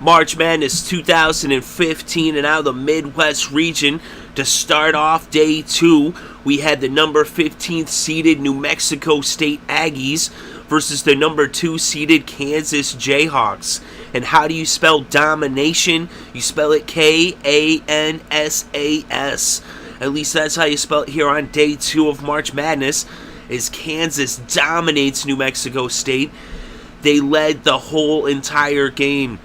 March Madness 2015, and out of the Midwest region to start off day 2, we had the number 15th seeded New Mexico State Aggies versus the number 2 seeded Kansas Jayhawks. And how do you spell domination? You spell it Kansas. At least that's how you spell it here on day 2 of March Madness, is Kansas dominates New Mexico State. They led the whole entire game.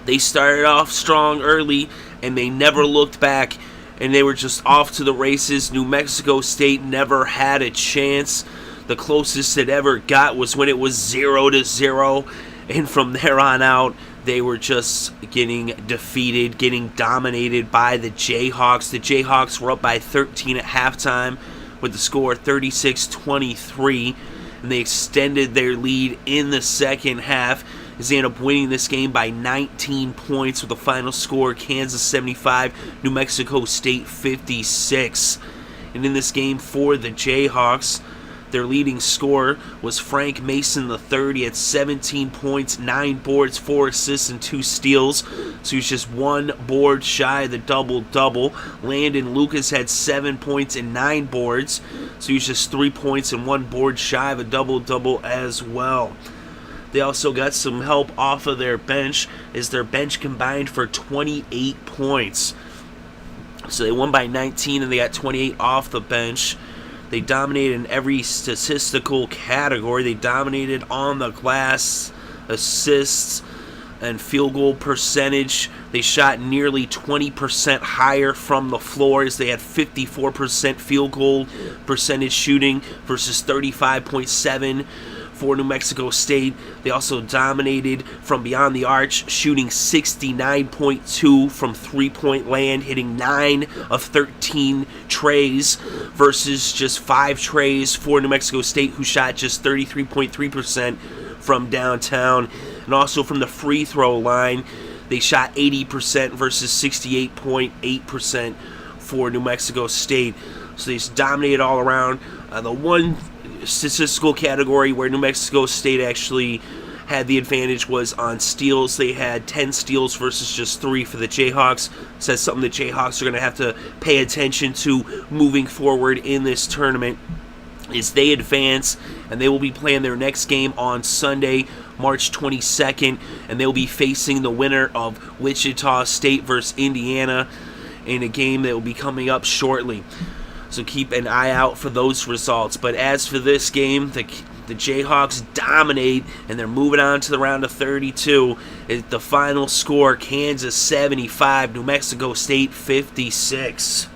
They started off strong early, and they never looked back, and they were just off to the races. New Mexico State never had a chance. The closest it ever got was when it was 0-0, and from there on out, they were just getting defeated, getting dominated by the Jayhawks. The Jayhawks were up by 13 at halftime with the score 36-23, and they extended their lead in the second half as they end up winning this game by 19 points with the final score Kansas 75, New Mexico State 56. And in this game for the Jayhawks, their leading scorer was Frank Mason III. He had 17 points, 9 boards, 4 assists, and 2 steals. So he was just 1 board shy of the double-double. Landen Lucas had 7 points and 9 boards. So he was just 3 points and 1 board shy of a double-double as well. They also got some help off of their bench, as their bench combined for 28 points. So they won by 19, and they got 28 off the bench. They dominated in every statistical category. They dominated on the glass, assists, and field goal percentage. They shot nearly 20% higher from the floor, as they had 54% field goal percentage shooting versus 35.7% for New Mexico State. They also dominated from beyond the arch, shooting 69.2% from three-point land, hitting 9 of 13 trays versus just 5 trays for New Mexico State, who shot just 33.3% from downtown. And also from the free throw line, they shot 80% versus 68.8% for New Mexico State. So they just dominated all around. The one statistical category where New Mexico State actually had the advantage was on steals. They had 10 steals versus just 3 for the Jayhawks. So that's something the Jayhawks are going to have to pay attention to moving forward in this tournament as they advance, and they will be playing their next game on Sunday, March 22nd, and they'll be facing the winner of Wichita State versus Indiana in a game that will be coming up shortly. So keep an eye out for those results. But as for this game, the Jayhawks dominate, and they're moving on to the round of 32. The final score, Kansas 75, New Mexico State 56.